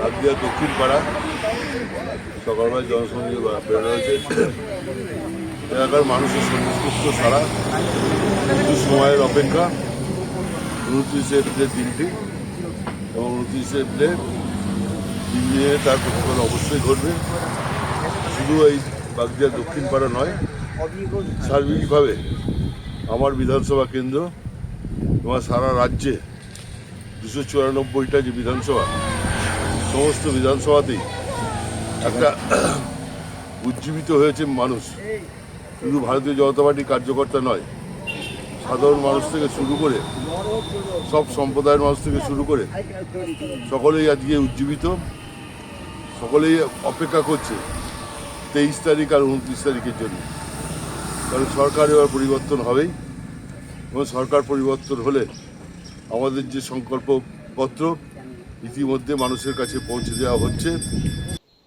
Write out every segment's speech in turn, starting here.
বাগদিয়া দক্ষিণ পাড়া সকালবেলায় জনসংযোগ বের হয়েছে। এলাকার মানুষের সন্তুষ্ট সারা কিছু সময়ের অপেক্ষা 29 এপ্রিলের দিনটি, এবং 29 এপ্রিলে দিন নিয়ে তার প্রতিফলন অবশ্যই ঘটবে। শুধু এই বাগদিয়া দক্ষিণ পাড়া নয়, সার্বিকভাবে আমার বিধানসভা কেন্দ্র এবং সারা রাজ্যে 294টা যে বিধানসভা, সমস্ত বিধানসভাতেই একটা উজ্জীবিত হয়েছে মানুষ। শুধু ভারতীয় জনতা পার্টি কার্যকর্তা নয়, সাধারণ মানুষ থেকে শুরু করে সব সম্প্রদায়ের মানুষ থেকে শুরু করে সকলেই আজকে উজ্জীবিত। সকলেই অপেক্ষা করছে 23 তারিখ আর 29 তারিখের জন্য, কারণ সরকার এবার পরিবর্তন হবেই, এবং সরকার পরিবর্তন হলে আমাদের যে সংকল্পপত্র ইতিমধ্যে মানুষের কাছে পৌঁছে দেওয়া হচ্ছে।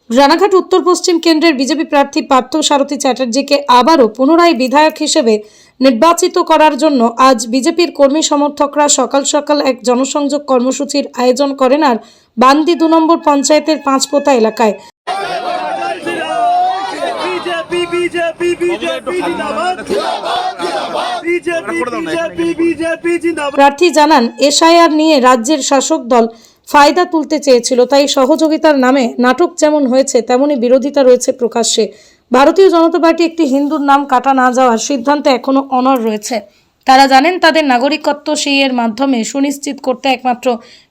রানাঘাট উত্তর পশ্চিম কেন্দ্রের বিজেপি প্রার্থী পার্থ সারথী চ্যাটার্জিকে আবারও পুনরায় বিধায়ক হিসেবে নির্বাচিত করার জন্য আজ বিজেপির কর্মী সমর্থকরা সকাল সকাল এক জনসংযোগ কর্মসূচির আয়োজন করেন আর বান্দি 2 নম্বর পঞ্চায়েতের পাঁচপোতা এলাকায়। প্রার্থী জানান, এসআইআর নিয়ে রাজ্যের শাসক দল ফায়দা তুলতে চেয়েছিল, তাই সহযোগিতার নামে নাটক যেমন হয়েছে তেমনি বিরোধিতা রয়েছে প্রকাশ্যে। ভারতীয় জনতা পার্টি একটি হিন্দুর নাম কাটা না যাওয়ার সিদ্ধান্তে এখনো অনড় রয়েছে। তারা জানেন তাদের নাগরিকত্ব এর মাধ্যমে সুনিশ্চিত করতে একমাত্র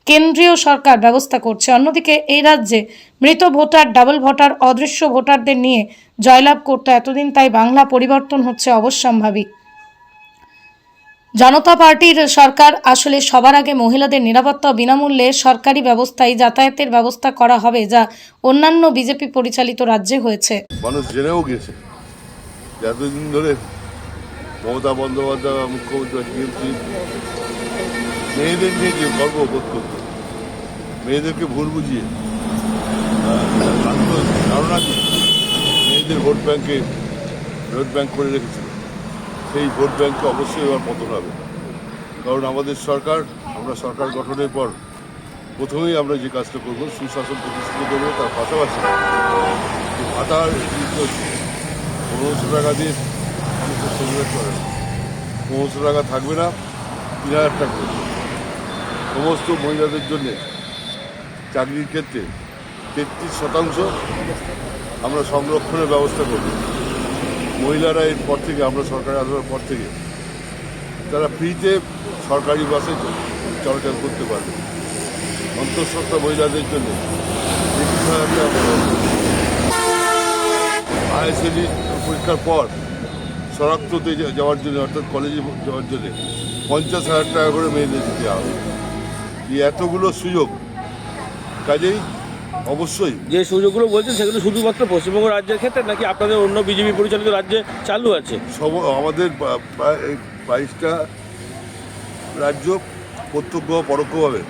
কেন্দ্রীয় সরকার ব্যবস্থা করছে। অন্যদিকে এই রাজ্যে মৃত ভোটার, ডাবল ভোটার, অদৃশ্য ভোটারদের নিয়ে জয়লাভ করতে এতদিন, তাই বাংলা পরিবর্তন হচ্ছে অবশ্যম্ভাবী। জনতা পার্টির সরকার আসলে সবার আগে মহিলাদের নিরাপত্তা ও বিনামূল্যে সরকারি ব্যবস্থায় যাতায়াতের ব্যবস্থা করা হবে, যা অন্যান্য বিজেপি পরিচালিত রাজ্যে হয়েছে। মানুষ জেনেও গেছে এতদিন ধরে মমতা বন্দ্যোপাধ্যায় মুখ্যমন্ত্রী মেয়েদের নিয়ে যে গর্ববোধ করত, মেয়েদেরকে ভুল বুঝিয়ে ধারণা দিয়ে মেয়েদের ভোট ব্যাংক করে রেখেছিল, সেই ভোট ব্যাংকে অবশ্যই এবার পতন হবে। কারণ আমাদের সরকার, আমরা সরকার গঠনের পর প্রথমেই আমরা যে কাজটা করবো, সুশাসন প্রতিষ্ঠিত করবো। তার পাশাপাশি ভাতার 1500 টাকা দিয়ে করে 1500 টাকা থাকবে না, 3000 টাকা করবে। সমস্ত মহিলাদের জন্য চাকরির ক্ষেত্রে 33% আমরা সংরক্ষণের ব্যবস্থা করব। মহিলারা এর পর থেকে, আমরা সরকারে আসার পর থেকে তারা ফ্রিতে সরকারি বাসে চলাচল করতে পারবে। অন্তঃসত্ত্বা মহিলাদের জন্য 21,000 টাকা, আইএসএলই পরীক্ষার পর শরণার্থীতে যাওয়ার জন্য, অর্থাৎ কলেজে যাওয়ার জন্য 50,000 টাকা করে মেয়েদের দিতে হবে। এই এতগুলো সুযোগ, কাজেই অবশ্যই যে সুযোগগুলো বলছেন সেগুলো শুধুমাত্র পশ্চিমবঙ্গ রাজ্যের ক্ষেত্রে, নাকি আপনাদের অন্য বিজেপি পরিচালিত রাজ্যে চালু আছে? আমাদের প্রায় 22টা রাজ্য প্রত্যক্ষ পরোক্ষভাবে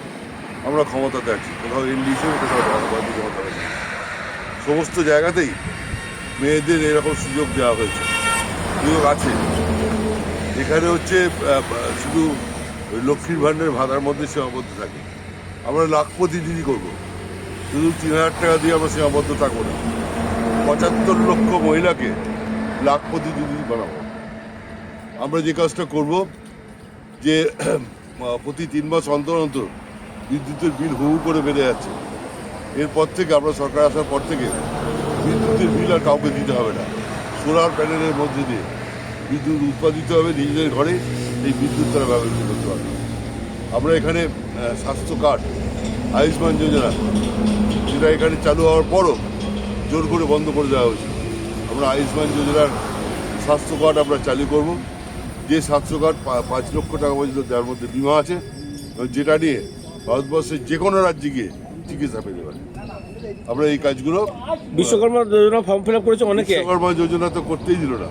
আমরা ক্ষমতাতে আছি। কোথাও এনডি হিসেবে, কোথাও ভারতীয় জনতা পার্টি, সমস্ত জায়গাতেই মেয়েদের এরকম সুযোগ দেওয়া হয়েছে, সুযোগ আছে। এখানে হচ্ছে শুধু লক্ষ্মীর ভাণ্ডারের ভাতার মধ্যে সীমাবদ্ধ থাকে। আমরা লাখপতি দিদি করবো, শুধু 3000 টাকা দিয়ে আমরা সীমাবদ্ধ থাকবো না। 75 লক্ষ মহিলাকে লাখপতি দিদি বানাবো। আমরা যে কাজটা করব, যে প্রতি 3 মাস অন্তর অন্তর বিদ্যুতের বিল হু করে বেড়ে যাচ্ছে, এরপর থেকে আমরা সরকার আসার পর থেকে বিদ্যুতের বিল আর কাউকে দিতে হবে না। সোলার প্যানেলের মধ্যে দিয়ে বিদ্যুৎ উৎপাদিত হবে, নিজেদের ঘরে এই বিদ্যুৎ তারা ব্যবহৃত করতে পারবে। আমরা এখানে স্বাস্থ্য কার্ড, আয়ুষ্মান যোজনা, যেটা এখানে চালু হওয়ার পরও জোর করে বন্ধ করে দেওয়া হয়েছে, আমরা আয়ুষ্মান যোজনার স্বাস্থ্য কার্ড আমরা চালু করব। যে স্বাস্থ্য কার্ড 5 লক্ষ টাকা পর্যন্ত দেওয়ার মধ্যে বিমা আছে, যেটা নিয়ে ভারতবর্ষের যে কোনো রাজ্যে গিয়ে চিকিৎসা পেতে পারে। আমরা এই কাজগুলো, বিশ্বকর্মা যোজনা ফর্ম ফিল আপ করেছে অনেকে। বিশ্বকর্মা যোজনা তো করতেই দিল না।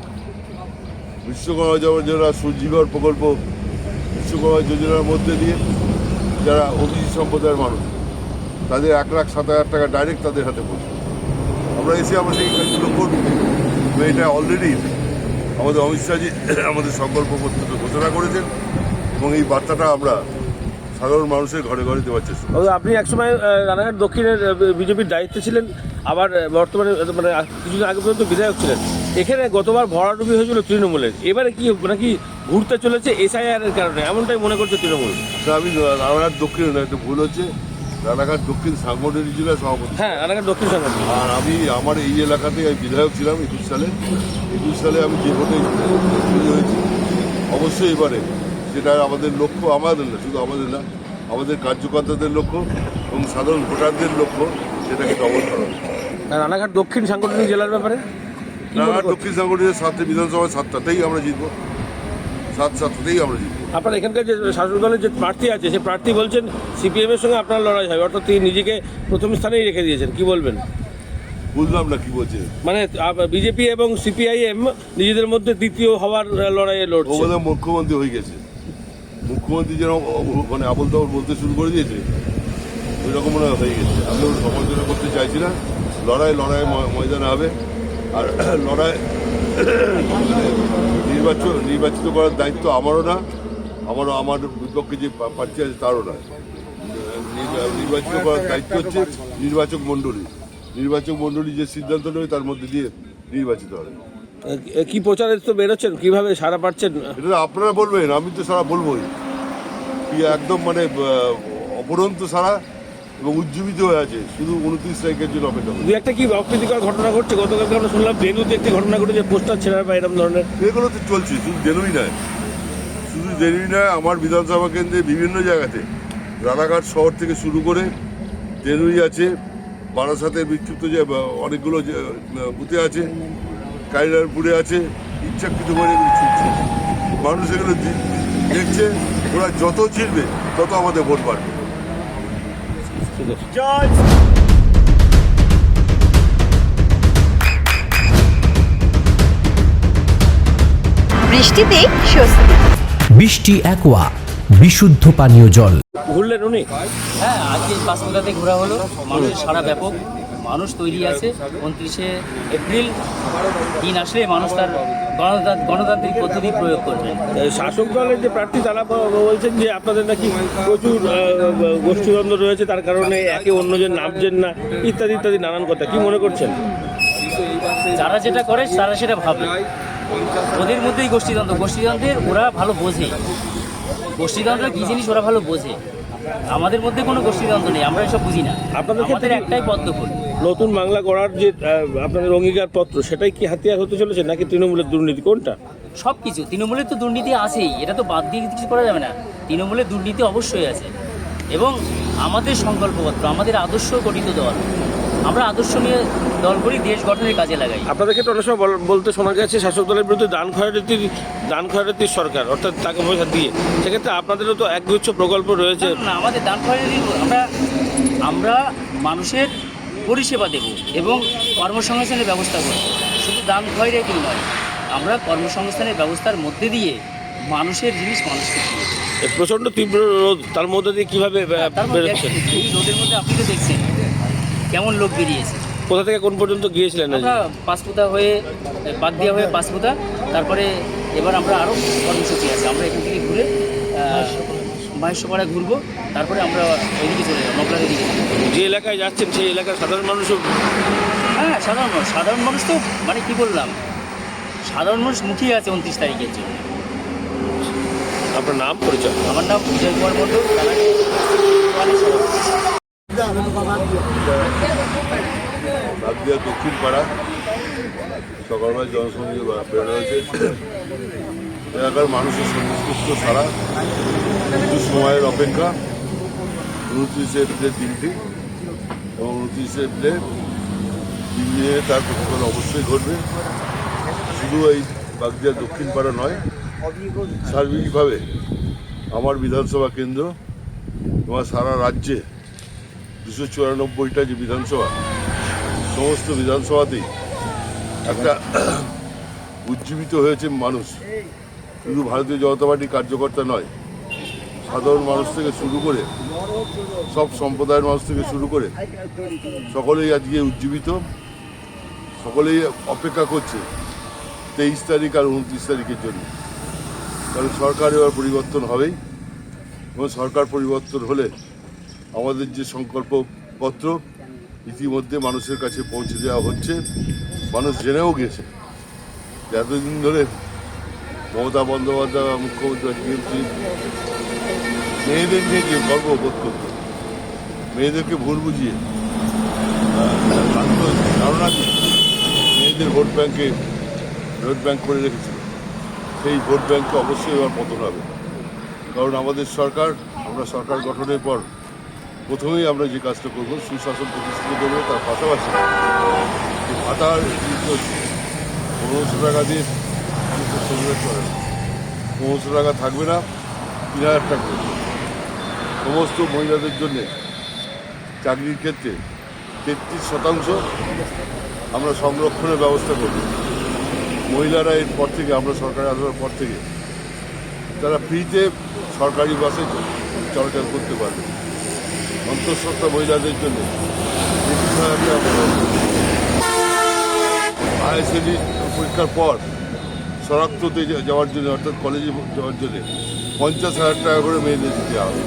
বিশ্বকর্মা যোজনা, সূর্যঘর প্রকল্প, বিশ্বকর্মা যোজনার মধ্যে দিয়ে যারা ওবিসি সম্প্রদায়ের মানুষ, তাদের 1,07,000 টাকা ডাইরেক্ট তাদের হাতে পড়ছে। আমরা সেই কাজগুলো করব। এটা অলরেডি আমাদের অমিত শাহজি আমাদের সংকল্পপত্রে ঘোষণা করেছেন, এবং এই বার্তাটা আমরা সাধারণ মানুষের ঘরে ঘরে দেওয়ার চেষ্টা করছি। তবে আপনি একসময় রানাঘাট দক্ষিণের বিজেপির দায়িত্বে ছিলেন, আবার বর্তমানে মানে কিছুদিন আগে পর্যন্ত বিধায়ক ছিলেন। এখানে গতবার ভরাডুবি হয়েছিল তৃণমূলের, এবারে কি নাকি ঘুরতে চলেছে এসআইআর এর কারণে, এমনটাই মনে করছে তৃণমূল। তা আমি রানাঘাট দক্ষিণ না, একটা ভুল হচ্ছে, রানাঘাট দক্ষিণ সাংগঠনিক জেলার সভাপতি। হ্যাঁ, রানাঘাট দক্ষিণ সংগঠন। আর আমি আমার এই এলাকাতে আমি বিধায়ক ছিলাম 21 সালে আমি যে ভোটে তৈরি হয়েছি। অবশ্যই এবারে যেটা আমাদের লক্ষ্য, আমাদের না শুধু আমাদের না, আমাদের কার্যকর্তাদের লক্ষ্য এবং সাধারণ ভোটারদের লক্ষ্য, সেটাকে ডবল করা। আর রানাঘাট দক্ষিণ সাংগঠনিক জেলার ব্যাপারে কি মনে রানাঘাট করছেন? দক্ষিণ সাংগঠনিক 7টি বিধানসভায় 7টাতেই আমরা জিতবো, 7টাতেই আমরা জিতবো। আপনার এখানকার যে শাসক দলের যে প্রার্থী আছে, সে প্রার্থী বলছেন সিপিএম এর সঙ্গে আপনার লড়াই হবে, অর্থাৎ তিনি নিজেকে প্রথম স্থানেই রেখে দিয়েছেন, কি বলবেন? বুঝলাম না কি বলছে। মানে বিজেপি এবং সিপিআইএম নিজেদের মধ্যে দ্বিতীয় হওয়ার লড়াইয়ে ও লড়ছে। বোধহয় মুখ্যমন্ত্রী হয়ে গেছে, মুখ্যমন্ত্রী যেন মানে আবল তাবল বলতে শুরু করে দিয়েছে, ওই রকম মনে হয় হয়ে গেছে। আমি ওর সমালোচনা করতে চাইছি না। লড়াই ময়দানে হবে। আর লড়াই নির্বাচিত করার দায়িত্ব আমারও না, আমার বিপক্ষে যে প্রার্থী আছে তারও না। নির্বাচিত করার দায়িত্ব হচ্ছে নির্বাচক মণ্ডলী যে সিদ্ধান্ত নেবে তার মধ্যে দিয়ে নির্বাচিত হবে। কি প্রচারে তো বেরোচ্ছেন, কিভাবে সারা পাচ্ছেন? এটা আপনারা বলবেন, আমি তো সারা বলবোই। কি একদম মানে অপরন্ত সারা এবং উজ্জীবিত হয়ে আছে, শুধু 29 তারিখের জন্য অপেক্ষা করছি। দু একটা কি অপ্রীতিকর ঘটনা ঘটছে? গতকালকে আমরা শুনলাম বেনুতে একটি ঘটনা ঘটেছে, পোস্টার ছেঁড়া বা এরকম ধরনের। এগুলো তো চলছে, শুধু দেনুই নয়, আমার বিধানসভা কেন্দ্রে বিভিন্ন জায়গাতে রানাঘাট শহর থেকে শুরু করে দেনুই আছে, বারাসাতের বিক্ষিপ্ত যে অনেকগুলো যে বুথে আছে, কাইলারপুরে আছে, ইচ্ছাকৃত করে এগুলো ছুটছে। মানুষ এগুলো দেখছে, ওরা যত ছিড়বে তত আমাদের ভোট বাড়বে। ঠিক আছে। বৃষ্টিতে স্বস্তি। বৃষ্টি অ্যাকোয়া বিশুদ্ধ পানীয় জল। ঘুরলেন উনি? হ্যাঁ, আজকে পাঁচকুড়াতে ঘোরা হলো, মানুষ সারা ব্যাপক, মানুষ তৈরি আছে 29শে এপ্রিল দিন আসলে মানুষ তার গণতান্ত্রিক পদ্ধতি প্রয়োগ করবেন। শাসক দলের যে প্রার্থী তারা বলছেন যে আপনাদের নাকি প্রচুর গোষ্ঠীদ্বন্দ্ব রয়েছে, তার কারণে একে অন্যজন নামছেন না, ইত্যাদি ইত্যাদি নানান কথা। কি মনে করছেন? যারা যেটা করে তারা সেটা ভাবে, ওদের মধ্যেই গোষ্ঠীদ্বন্দ্বের ওরা ভালো বোঝে, গোষ্ঠীদ্বন্দ্ব কী জিনিস ওরা ভালো বোঝে। আমাদের মধ্যে কোনো গোষ্ঠীদ্বন্দ্ব নেই, আমরা এসব বুঝি না। আপনাদের ক্ষেত্রে আমাদের একটাই পদ্মফুল। নতুন বাংলা গড়ার যে আপনাদের অঙ্গীকারপত্র, সেটাই কি হাতিয়ার হতে চলেছে নাকি তৃণমূলের দুর্নীতি, কোনটা? সব কিছু, তৃণমূলের তো দুর্নীতি আছেই, এটা তো বাদ দিয়ে কিছু করা যাবে না। তৃণমূলের দুর্নীতি অবশ্যই আছে, এবং আমাদের সংকল্পপত্র, আমাদের আদর্শ গঠিত দল, আমরা আদর্শ নিয়ে দল করি, দেশ গঠনের কাজে লাগাই। আপনাদের ক্ষেত্রে অনেক সময় বলতে শোনা গেছে শাসক দলের বিরুদ্ধে দান খয়রাতির সরকার, অর্থাৎ টাকা পয়সা দিয়ে। সেক্ষেত্রে আপনাদেরও তো একগুচ্ছ প্রকল্প রয়েছে। না, আমাদের দান খয়রাতি, আমরা মানুষের পরিষেবা দেব এবং কর্মসংস্থানের ব্যবস্থা করব। শুধু দান খয়রাতি নয়, আমরা কর্মসংস্থানের ব্যবস্থার মধ্যে দিয়ে মানুষের জিনিস মানুষকে দিয়ে। প্রচণ্ড তীব্র রোদ, তার মধ্যে দিয়ে কীভাবে বেরোচ্ছে? এই রোদের মধ্যে আপনি তো দেখছেন কেমন লোক বেরিয়েছে। কোথা থেকে কোন পর্যন্ত গিয়েছিলেন? আমরা পাঁচপুতা হয়ে, বাগদিয়া হয়ে পাঁচপুতা, তারপরে এবার আমরা আরও কর্মসূচি আছে, আমরা এখান থেকে ঘুরে মাহেশ্বপাড়া ঘুরবো, তারপরে আমরা ওইদিকে চলে যাবো, মগলার দিকে। যে এলাকায় যাচ্ছেন সেই এলাকার সাধারণ মানুষও? হ্যাঁ, সাধারণ মানুষ তো মানে কি বললাম, সাধারণ মানুষ মুখিয়ে আছে 29 তারিখের জন্য। আপনার নাম, পরিচয়? আমার নাম বিজয় কুমার মণ্ডল। বাগদিয়া দক্ষিণ পাড়া সকালবেলা জনসংযোগ বেরোনো হয়েছে। এলাকার মানুষের সন্তুষ্ট সারা, কিছু সময়ের অপেক্ষা। 29শে এপ্রিলের দিনটি, এবং 29শে এপ্রিলে দিনে তার প্রতিফলন অবশ্যই ঘটবে। শুধু এই বাগদিয়া দক্ষিণ পাড়া নয়, সার্বিকভাবে আমার বিধানসভা কেন্দ্র তোমার সারা রাজ্যে 294টা যে বিধানসভা, সমস্ত বিধানসভাতেই একটা উজ্জীবিত হয়েছে মানুষ। শুধু ভারতীয় জনতা পার্টির কার্যকর্তা নয়, সাধারণ মানুষ থেকে শুরু করে সব সম্প্রদায়ের মানুষ থেকে শুরু করে সকলেই আজকে উজ্জীবিত, সকলেই অপেক্ষা করছে 23 তারিখ আর 29 তারিখের জন্য। কারণ সরকার এবার পরিবর্তন হবেই, এবং সরকার পরিবর্তন হলে আমাদের যে সংকল্পপত্র ইতিমধ্যে মানুষের কাছে পৌঁছে দেওয়া হচ্ছে। মানুষ জেনেও গেছে যে এতদিন ধরে মমতা বন্দ্যোপাধ্যায় মুখ্যমন্ত্রী টিএমসি মেয়েদের নিয়ে যে গর্ববোধ করত, মেয়েদেরকে ভুল বুঝিয়ে ধারণা দিয়ে মেয়েদের ভোট ব্যাংক করে রেখেছিল। সেই ভোট ব্যাংকে অবশ্যই এবার পতন হবে। কারণ আমাদের আমরা সরকার গঠনের পর প্রথমেই আমরা যে কাজটা করবো, সুশাসন প্রতিষ্ঠিত করবো। তার পাশাপাশি যে ভাতার 1500 টাকা দিয়ে 1500 টাকা থাকবে না, 3000 টাকা করবে। সমস্ত মহিলাদের জন্য চাকরির ক্ষেত্রে 33% আমরা সংরক্ষণের ব্যবস্থা করব। মহিলারা এর পর থেকে, আমরা সরকারে আসার পর থেকে তারা ফ্রিতে সরকারি বাসে চলাচল করতে পারবে। অন্তঃসত্ত্বা মহিলাদের জন্য 25,000 টাকা আইএসএলই পরীক্ষার পর শরণার্থীতে যাওয়ার জন্য, অর্থাৎ কলেজে যাওয়ার জন্য 50,000 টাকা করে মেয়েদের দিতে হবে।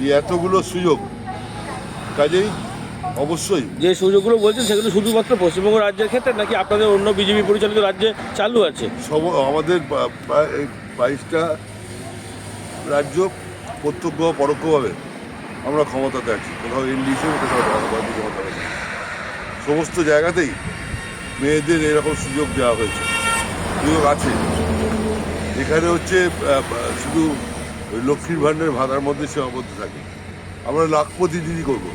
এই এতগুলো সুযোগ, কাজেই অবশ্যই যে সুযোগগুলো বলছেন সেগুলো শুধুমাত্র পশ্চিমবঙ্গ রাজ্যের ক্ষেত্রে, নাকি আপনাদের অন্য বিজেপি পরিচালিত রাজ্যে চালু আছে? আমাদের প্রায় 22টা রাজ্য প্রত্যক্ষ পরোক্ষভাবে আমরা ক্ষমতাতে আছি। কোথাও এনডি হিসেবে, কোথাও ভারতীয় জনতা পার্টি। সমস্ত জায়গাতেই মেয়েদের এরকম সুযোগ দেওয়া হয়েছে, সুযোগ আছে। এখানে হচ্ছে শুধু ওই লক্ষ্মীর ভাণ্ডারের ভাতার মধ্যে সীমাবদ্ধ থাকে। আমরা লাখপতি দিদি করব,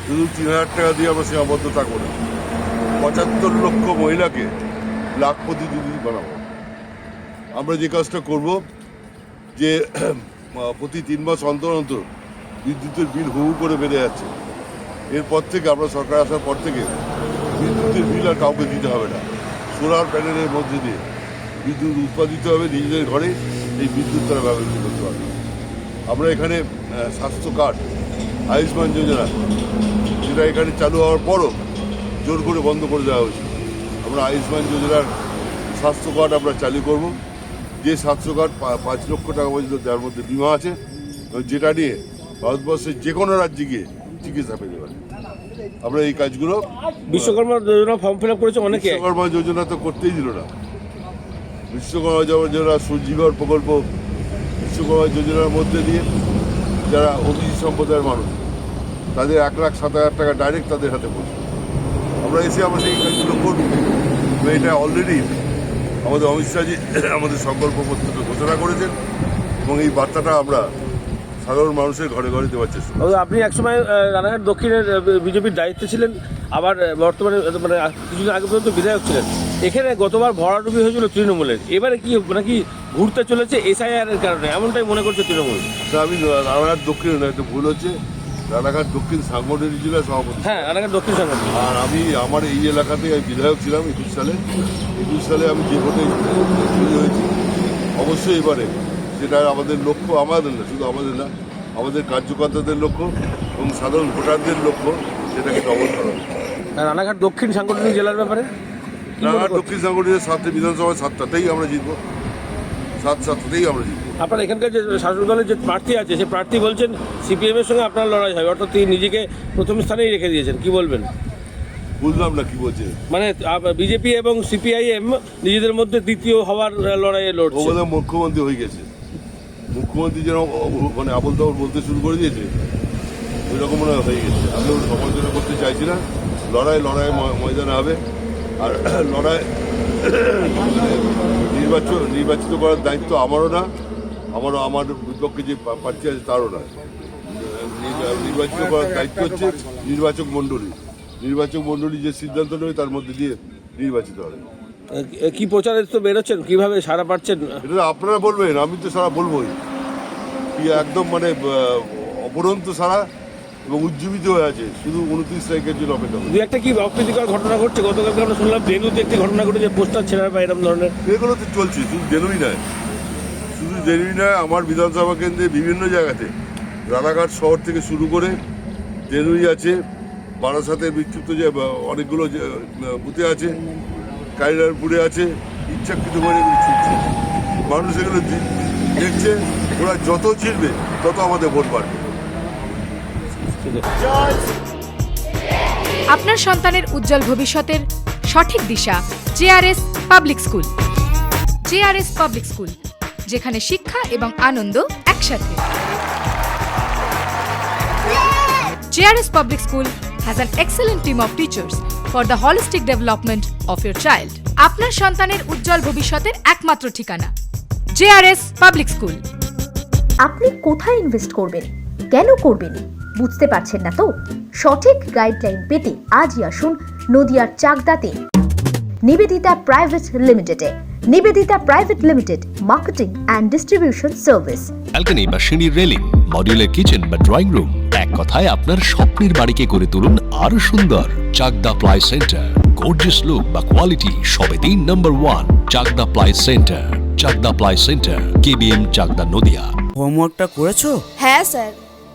শুধু 3000 টাকা দিয়ে আমরা সীমাবদ্ধ থাকবো না। 75 লক্ষ মহিলাকে লাখপতি দিদি বানাবো। আমরা যে কাজটা করব, যে প্রতি 3 মাস অন্তর অন্তর বিদ্যুতের বিল হু করে বেড়ে যাচ্ছে, এরপর থেকে আমরা সরকার আসার পর থেকে বিদ্যুতের বিল আর কাউকে দিতে হবে না। সোলার প্যানেলের মধ্যে দিয়ে বিদ্যুৎ উৎপাদিত হবে, নিজেদের ঘরে এই বিদ্যুৎ তারা ব্যবহৃত করতে পারবে। আমরা এখানে স্বাস্থ্য কার্ড, আয়ুষ্মান যোজনা, যেটা এখানে চালু হওয়ার পরও জোর করে বন্ধ করে দেওয়া হয়েছে, আমরা আয়ুষ্মান যোজনার স্বাস্থ্য কার্ড আমরা চালু করব। যে স্বাস্থ্য কার্ড 5 লক্ষ টাকা পর্যন্ত দেওয়ার মধ্যে বিমা আছে, যেটা নিয়ে ভারতবর্ষের যে কোনো রাজ্যে গিয়ে চিকিৎসা পেতে পারে। আমরা এই কাজগুলো, বিশ্বকর্মা যোজনা ফর্ম ফিল আপ করেছে অনেকে। বিশ্বকর্মা যোজনা তো করতেই দিল না। বিশ্বকর্মা যোজনা, সূর্যঘর প্রকল্প, বিশ্বকর্মা যোজনার মধ্যে দিয়ে যারা ওবিসি সম্প্রদায়ের মানুষ, তাদের 1,07,000 টাকা ডাইরেক্ট তাদের হাতে পড়ছে। আমরা সেই কাজগুলো করব। এটা অলরেডি আমাদের অমিত শাহজি আমাদের সংকল্পপত্রকে ঘোষণা করেছেন, এবং এই বার্তাটা আমরা সাধারণ মানুষের ঘরে ঘরে দেওয়ার চেষ্টা করি। আপনি একসময় রানাঘাট দক্ষিণের বিজেপির দায়িত্বে ছিলেন, আবার বর্তমানে কিছুদিন আগে পর্যন্ত বিধায়ক ছিলেন। এখানে গতবার ভরাডুবি হয়েছিল তৃণমূলের, এবারে কি নাকি ঘুরতে চলেছে SIR এর কারণে, এমনটাই মনে করছে তৃণমূল? আমি রানাঘাট দক্ষিণে না, একটা ভুল হচ্ছে। রানাঘাট দক্ষিণ সাংগঠনিক জেলা সভাপতি। হ্যাঁ, রানাঘাট দক্ষিণ সংগঠন। আর আমার এই এলাকাতে আমি বিধায়ক ছিলাম 21 সালে আমি যে ভোটে তৈরি হয়েছি। অবশ্যই এবারে সেটা আমাদের লক্ষ্য, আমাদের না, শুধু আমাদের না, আমাদের কার্যকর্তাদের লক্ষ্য এবং সাধারণ ভোটারদের লক্ষ্য, সেটাকে ডবল করা। রানাঘাট দক্ষিণ সাংগঠনিক জেলার ব্যাপারে রানাঘাট দক্ষিণ সাংগঠনিক 7টে বিধানসভায় 7টাতেই আমরা জিতবো, 7টাতেই আমরা জিতবো। আপনার এখানকার যে শাসক দলের যে প্রার্থী আছে, সে প্রার্থী বলছেন CPM এর সঙ্গে আপনার লড়াই হবে, অর্থাৎ তিনি নিজেকে প্রথম স্থানেই রেখে দিয়েছেন। কি বলবেন? বুঝলাম না কি বলছে। মানে বিজেপি এবং CPIM নিজেদের মধ্যে দ্বিতীয় হওয়ার লড়াইয়ে লড়ছে। ওদের মুখ্যমন্ত্রী হয়ে গেছে, মুখ্যমন্ত্রী যেন মানে আবল তাবল বলতে শুরু করে দিয়েছে, ওই রকম মনে হয়ে গেছে। আমি ওর সমালোচনা করতে চাইছি না। লড়াই ময়দানে হবে। আর লড়াই নির্বাচিত করার দায়িত্ব আমারও না, আমার বিপক্ষে যে প্রার্থী আছে তারও না। নির্বাচিত করার দায়িত্ব হচ্ছে নির্বাচক মণ্ডলী যে সিদ্ধান্ত নেবে তার মধ্যে দিয়ে নির্বাচিত হবে। কি প্রচারে তো বেরোচ্ছেন, কিভাবে সারা পাচ্ছেন? এটা আপনারা বলবেন, আমি তো সারা বলবোই। কি একদম মানে অপরন্ত সারা এবং উজ্জীবিত হয়ে আছে, শুধু 29 তারিখের জন্য অপেক্ষা। দু একটা কি অপ্রীতিকর ঘটনা ঘটছে? গতকালকে আমরা শুনলাম বেনুতে একটি ঘটনা ঘটেছে, পোস্টার ছেঁড়া বা এরকম ধরনের। এগুলো তো চলছে, শুধু দেনুই নয়, আমার বিধানসভা কেন্দ্রে বিভিন্ন জায়গাতে, রানাঘাট শহর থেকে শুরু করে দেনুই আছে, বারাসাতের বিক্ষিপ্ত যে অনেকগুলো বুথে আছে, কাইলারপুরে আছে, ইচ্ছাকৃত করে এগুলো ছুটছে। মানুষ এগুলো দেখছে, ওরা যত চিনবে তত আমাদের ভোট বাড়বে। ঠিক আছে। আপনার সন্তানের উজ্জ্বল ভবিষ্যতের সঠিক দিশা JRS public school. JRS public school, যেখানে শিক্ষা এবং আনন্দ একসাথে। JRS public school has an excellent team of teachers for the holistic development of your child. আপনার সন্তানের উজ্জ্বল ভবিষ্যতের একমাত্র ঠিকানা জেআরএস পাবলিক স্কুল। আপনি কোথায় ইনভেস্ট করবেন, কেন করবেন, বুঝতে পারছেন না তো? সঠিক গাইডলাইন পেতে আজই আসুন নদিয়ার চাকদাতে নিবেদিতা প্রাইভেট লিমিটেডে। Nivedita private limited, marketing and distribution service. Balcony বা সিঁড়ির রেলিং, মডিউলার কিচেন বা ড্রয়িং রুম, এক কথায় আপনার স্বপ্নের বাড়িকে করে তুলুন আরো সুন্দর। Chakdah ply centre, gorgeous look বা কোয়ালিটি সবে 3 number 1 Chakdah ply centre. Chakdah ply centre, KBM, Chakdah, Nadia. হোমওয়ার্কটা করেছো? হ্যাঁ স্যার।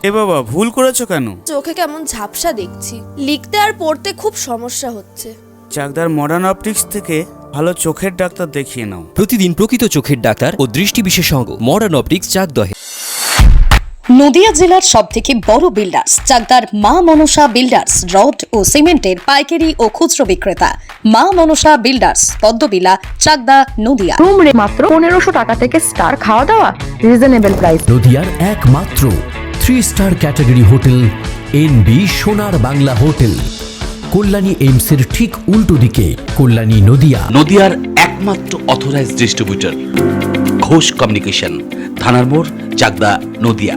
এ বাবা, ভুল করেছো কেন? চোখে কেমন ঝাপসা দেখছি, লিখতে আর পড়তে খুব সমস্যা হচ্ছে। চাকদার মডার্ন অপটিক্স থেকে ভালো চোখের ডাক্তার দেখিয়ে নাও। প্রতিদিন প্রকৃত চোখের ডাক্তার ও দৃষ্টি বিশেষজ্ঞ মডার্ন অপটিক্স চাকদহে। নদিয়া জেলার সবথেকে বড় বিল্ডার্স চাকদার মা মনসা বিল্ডার্স, রড ও সিমেন্টের পাইকারি ও খুচরো বিক্রেতা। মা মনসা বিল্ডার্স, পদ্মবিলা, চাকদা, নদিয়া। রুম রে মাত্র 1500 টাকা থেকে স্টার, খাওয়া দাওয়া রিজনেবল প্রাইস। নদিয়ার একমাত্র 3 স্টার ক্যাটাগরি হোটেল এনবি সোনার বাংলা হোটেল, কল্যাণী এইমসের ঠিক উল্টো দিকে, কল্যাণী, নদিয়া। নদিয়ার একমাত্র অথরাইজড ডিস্ট্রিবিউটর ঘোষ কমিউনিকেশন, থানার মোড়, চাকদা, নদিয়া।